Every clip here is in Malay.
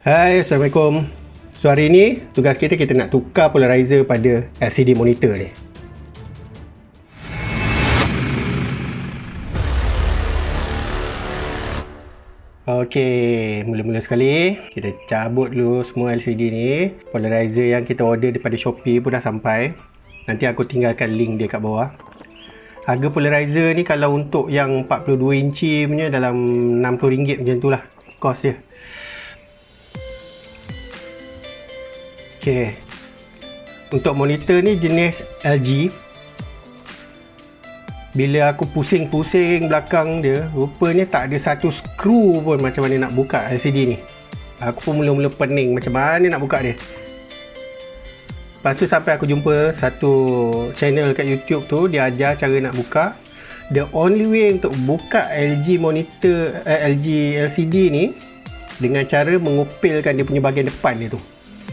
Hai, Assalamualaikum. So hari ni tugas kita nak tukar polarizer pada LCD monitor ni. Okey, mula-mula sekali kita cabut dulu semua LCD ni. Polarizer yang kita order daripada Shopee pun dah sampai. Nanti aku tinggalkan link dia kat bawah. Harga polarizer ni kalau untuk yang 42 inci punya dalam RM60 macam tu lah kos dia. Okey. Untuk monitor ni jenis LG. Bila aku pusing-pusing belakang dia, rupanya tak ada satu skru pun macam mana nak buka LCD ni. Aku pun mula-mula pening macam mana nak buka dia. Lepas tu sampai aku jumpa satu channel kat YouTube tu, dia ajar cara nak buka. The only way untuk buka LG monitor LG LCD ni dengan cara mengupilkan dia punya bahagian depan dia tu.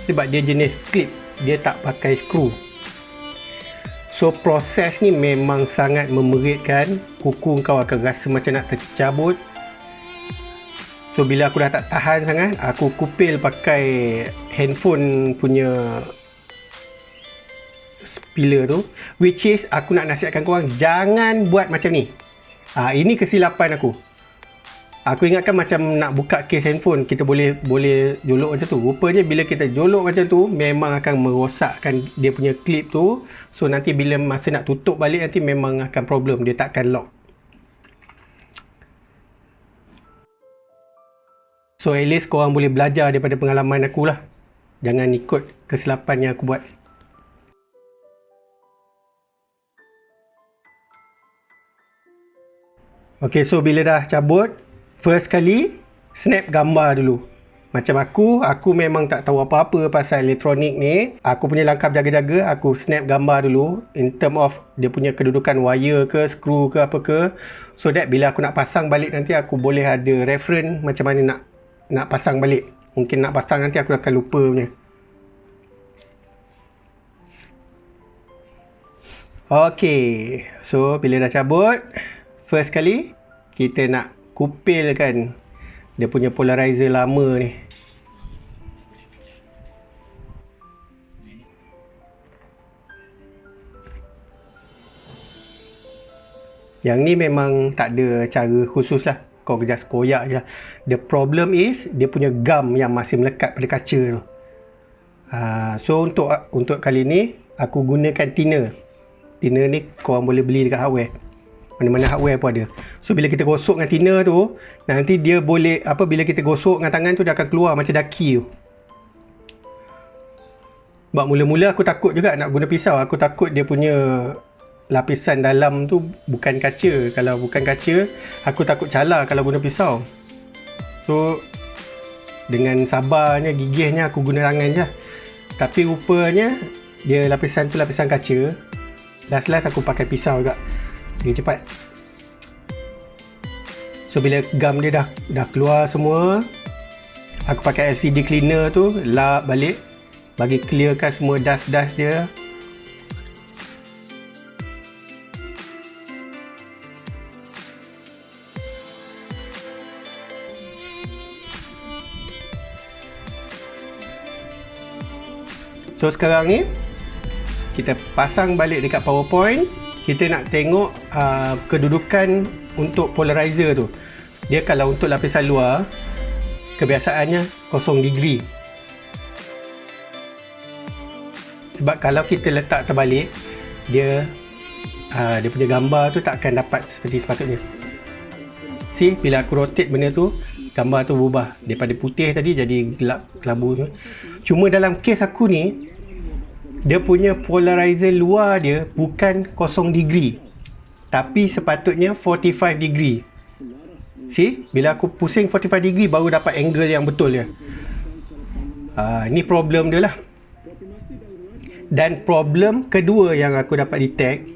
Sebab dia jenis clip, dia tak pakai skru. So proses ni memang sangat memeritkan. Kuku kau akan rasa macam nak tercabut. So bila aku dah tak tahan sangat, aku kupil pakai handphone punya speaker tu, which is aku nak nasihatkan korang jangan buat macam ni. Ini kesilapan aku. Aku ingatkan macam nak buka case handphone kita boleh jolok macam tu. Rupanya bila kita jolok macam tu memang akan merosakkan dia punya clip tu. So nanti bila masa nak tutup balik nanti memang akan problem, dia takkan lock. So at least korang boleh belajar daripada pengalaman aku lah. Jangan ikut kesilapan yang aku buat. Okay, so bila dah cabut, first kali snap gambar dulu. Macam aku memang tak tahu apa-apa pasal elektronik ni. Aku punya langkah jaga-jaga, aku snap gambar dulu in term of dia punya kedudukan wire ke, skru ke apa ke. So that bila aku nak pasang balik nanti aku boleh ada reference macam mana nak pasang balik. Mungkin nak pasang nanti aku akan lupa punya. Okay, so bila dah cabut, first kali kita nak kupilkan dia punya polarizer lama ni. Yang ni memang tak ada cara khusus lah. Kau just koyak je lah. The problem is dia punya gum yang masih melekat pada kaca tu. So untuk kali ni aku gunakan thinner. Thinner ni korang boleh beli dekat hardware. Mana-mana hardware pun ada. So bila kita gosok dengan thinner tu, nanti dia boleh bila kita gosok dengan tangan tu dia akan keluar macam daki tu. Sebab mula-mula aku takut juga nak guna pisau. Aku takut dia punya lapisan dalam tu bukan kaca. Kalau bukan kaca, aku takut calar kalau guna pisau. So dengan sabarnya, gigihnya aku guna tangan je lah. Tapi rupanya dia lapisan tu lapisan kaca. Last aku pakai pisau juga. Dia cepat. So bila gum dia dah keluar semua, aku pakai LCD cleaner tu lap balik bagi clearkan semua dust-dust dia. So sekarang ni kita pasang balik dekat PowerPoint. Kita nak tengok kedudukan untuk polarizer tu. Dia kalau untuk lapisan luar, kebiasaannya 0 degree. Sebab kalau kita letak terbalik, dia punya gambar tu tak akan dapat seperti sepatutnya. See, bila aku rotate benda tu, gambar tu berubah. Daripada putih tadi jadi gelap kelabu. Cuma dalam case aku ni, dia punya polarizer luar dia bukan 0 degree, tapi sepatutnya 45 degree. See, bila aku pusing 45 degree baru dapat angle yang betul dia. Ni problem dia lah. Dan problem kedua yang aku dapat detect,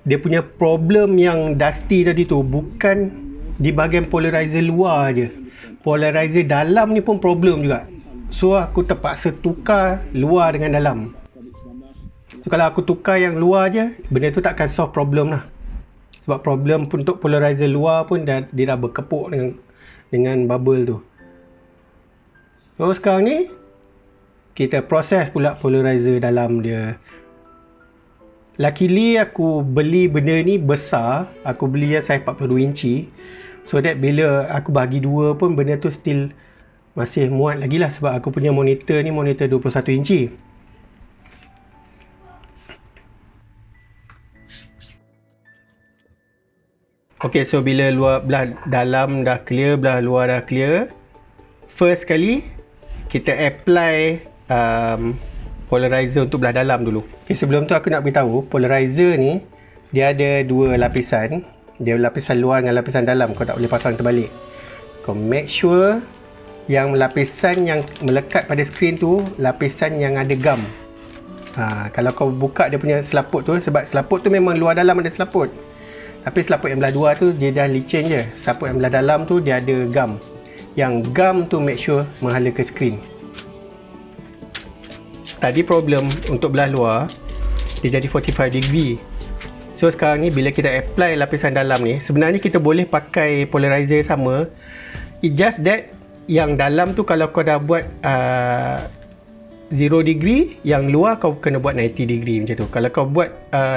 dia punya problem yang dusty tadi tu bukan di bahagian polarizer luar je. Polarizer dalam ni pun problem juga. So aku terpaksa tukar luar dengan dalam. So kalau aku tukar yang luar je, benda tu takkan solve problem lah. Sebab problem untuk polarizer luar pun dia dah berkepuk dengan bubble tu. So sekarang ni kita proses pula polarizer dalam dia. Luckily aku beli benda ni besar. Aku beli yang saiz 42 inci. So that bila aku bagi dua pun benda tu still masih muat lagi lah. Sebab aku punya monitor ni monitor 21 inci. Okay, so bila belah dalam dah clear, belah luar dah clear, first sekali kita apply polarizer untuk belah dalam dulu. Okay, sebelum tu aku nak beritahu, polarizer ni dia ada dua lapisan. Dia lapisan luar dengan lapisan dalam. Kau tak boleh pasang terbalik. Kau make sure yang lapisan yang melekat pada skrin tu lapisan yang ada gam. Kalau kau buka dia punya selaput tu, sebab selaput tu memang luar dalam ada selaput, tapi selaput yang belah luar tu dia dah licin je. Selaput yang belah dalam tu dia ada gam. Yang gam tu make sure menghala ke skrin. Tadi problem untuk belah luar dia jadi 45 degree. So sekarang ni bila kita apply lapisan dalam ni, sebenarnya kita boleh pakai polarizer sama. It just that yang dalam tu kalau kau dah buat 0 degree, yang luar kau kena buat 90 degree macam tu. Kalau kau buat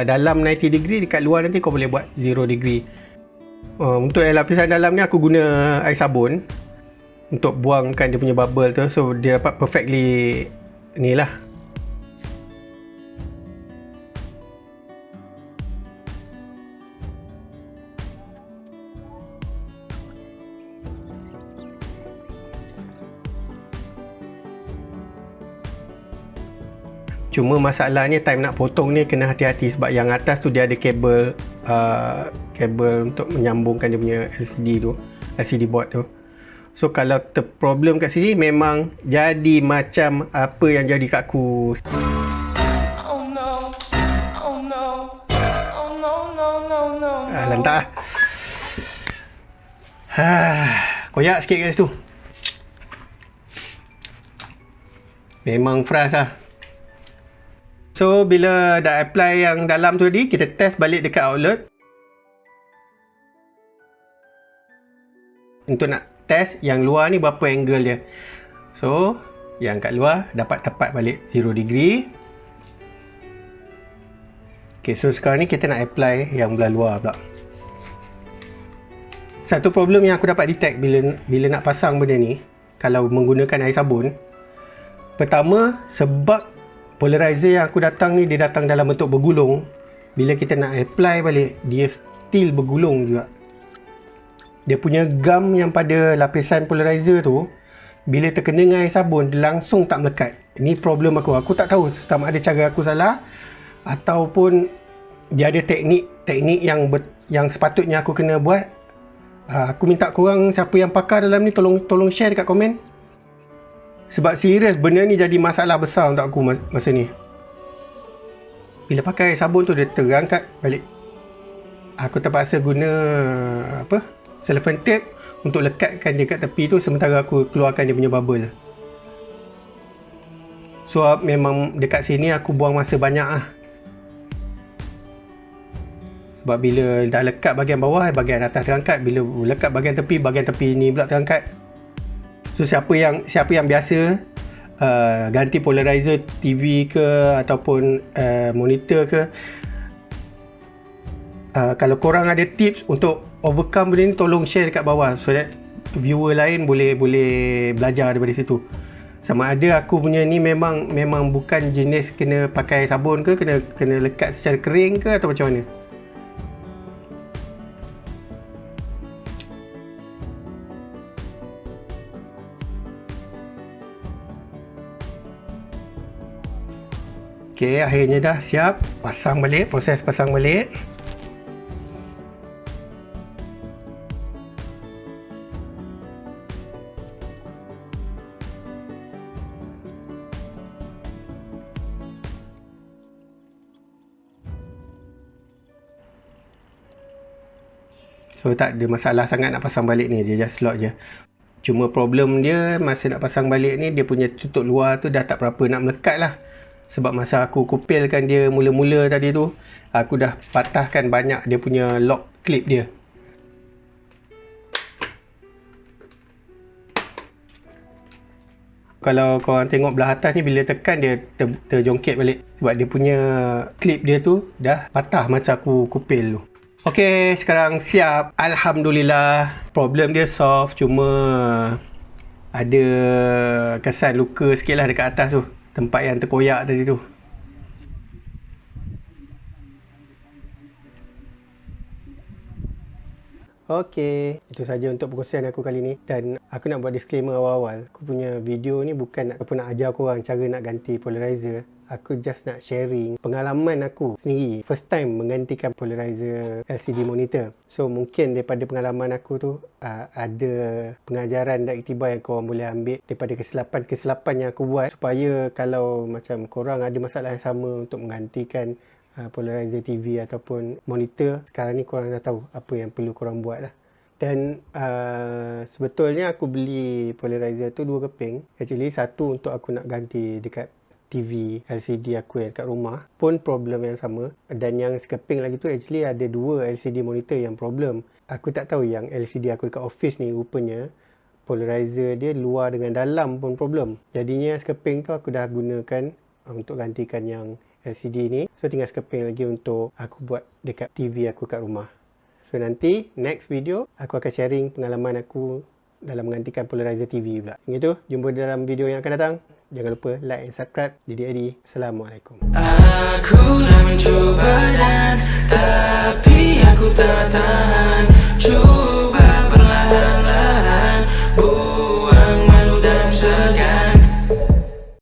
dalam 90 degree, dekat luar nanti kau boleh buat 0 degree. Untuk lapisan dalam ni aku guna air sabun untuk buangkan dia punya bubble tu. So dia dapat perfectly ni lah. Cuma masalahnya time nak potong ni kena hati-hati, sebab yang atas tu dia ada kabel untuk menyambungkan dia punya LCD board tu. So kalau terproblem kat sini memang jadi macam apa yang jadi kat aku. Oh no. Oh no. Oh no no no no. Lantak ah. Koyak sikit kat situ. Memang fras lah. So bila dah apply yang dalam tu tadi, kita test balik dekat outlet untuk nak test yang luar ni berapa angle dia. So yang kat luar dapat tepat balik 0 degree. Okay, so sekarang ni kita nak apply yang belah luar pula. Satu problem yang aku dapat detect bila nak pasang benda ni kalau menggunakan air sabun, pertama sebab polarizer yang aku datang ni dia datang dalam bentuk bergulung. Bila kita nak apply balik, dia still bergulung juga. Dia punya gam yang pada lapisan polarizer tu, bila terkena dengan air sabun, dia langsung tak melekat. Ini problem aku. Aku tak tahu sama ada cara aku salah ataupun dia ada teknik yang sepatutnya aku kena buat. Aku minta korang siapa yang pakar dalam ni tolong share dekat komen. Sebab serius benda ni jadi masalah besar untuk aku masa ni. Bila pakai sabun tu dia terangkat balik. Aku terpaksa guna cellophane tape untuk lekatkan dia kat tepi tu sementara aku keluarkan dia punya bubble. So memang dekat sini aku buang masa banyak lah. Sebab bila dah lekat bahagian bawah, bahagian atas terangkat. Bila lekat bahagian tepi ni pula terangkat. So siapa yang biasa ganti polarizer TV ke ataupun monitor ke, kalau korang ada tips untuk overcome benda ni, tolong share dekat bawah so that viewer lain boleh belajar daripada situ. Sama ada aku punya ni memang bukan jenis kena pakai sabun ke, kena lekat secara kering ke atau macam mana. Okay, akhirnya dah siap pasang balik, proses pasang balik. So tak ada masalah sangat nak pasang balik ni, dia just slot je. Cuma problem dia masa nak pasang balik ni, dia punya tutup luar tu dah tak berapa nak melekat lah. Sebab masa aku kupilkan dia mula-mula tadi tu, aku dah patahkan banyak dia punya lock clip dia. Kalau korang tengok belah atas ni, bila tekan dia terjongkit balik. Sebab dia punya klip dia tu dah patah masa aku kupil tu. Okey, sekarang siap. Alhamdulillah, problem dia solve. Cuma ada kesan luka sikit lah dekat atas tu, tempat yang terkoyak tadi tu. Okey, itu saja untuk perkongsian aku kali ni. Dan aku nak buat disclaimer awal-awal. Aku punya video ni bukan nak ajar korang cara nak ganti polarizer. Aku just nak sharing pengalaman aku sendiri. First time menggantikan polarizer LCD monitor. So mungkin daripada pengalaman aku tu ada pengajaran dan iktibar yang korang boleh ambil daripada kesilapan yang aku buat. Supaya kalau macam korang ada masalah yang sama untuk menggantikan polarizer TV ataupun monitor, sekarang ni korang dah tahu apa yang perlu korang buat lah. Dan sebetulnya aku beli polarizer tu 2 keping. Actually satu untuk aku nak ganti dekat TV LCD aku yang kat rumah pun problem yang sama. Dan yang sekeping lagi tu actually ada 2 LCD monitor yang problem. Aku tak tahu yang LCD aku dekat office ni rupanya polarizer dia luar dengan dalam pun problem. Jadinya sekeping tu aku dah gunakan untuk gantikan yang LCD ni. So tinggal sekeping lagi untuk aku buat dekat TV aku kat rumah. So nanti next video aku akan sharing pengalaman aku dalam menggantikan polarizer TV pula. Begitu, jumpa dalam video yang akan datang. Jangan lupa like and subscribe. Didi Adi. Assalamualaikum.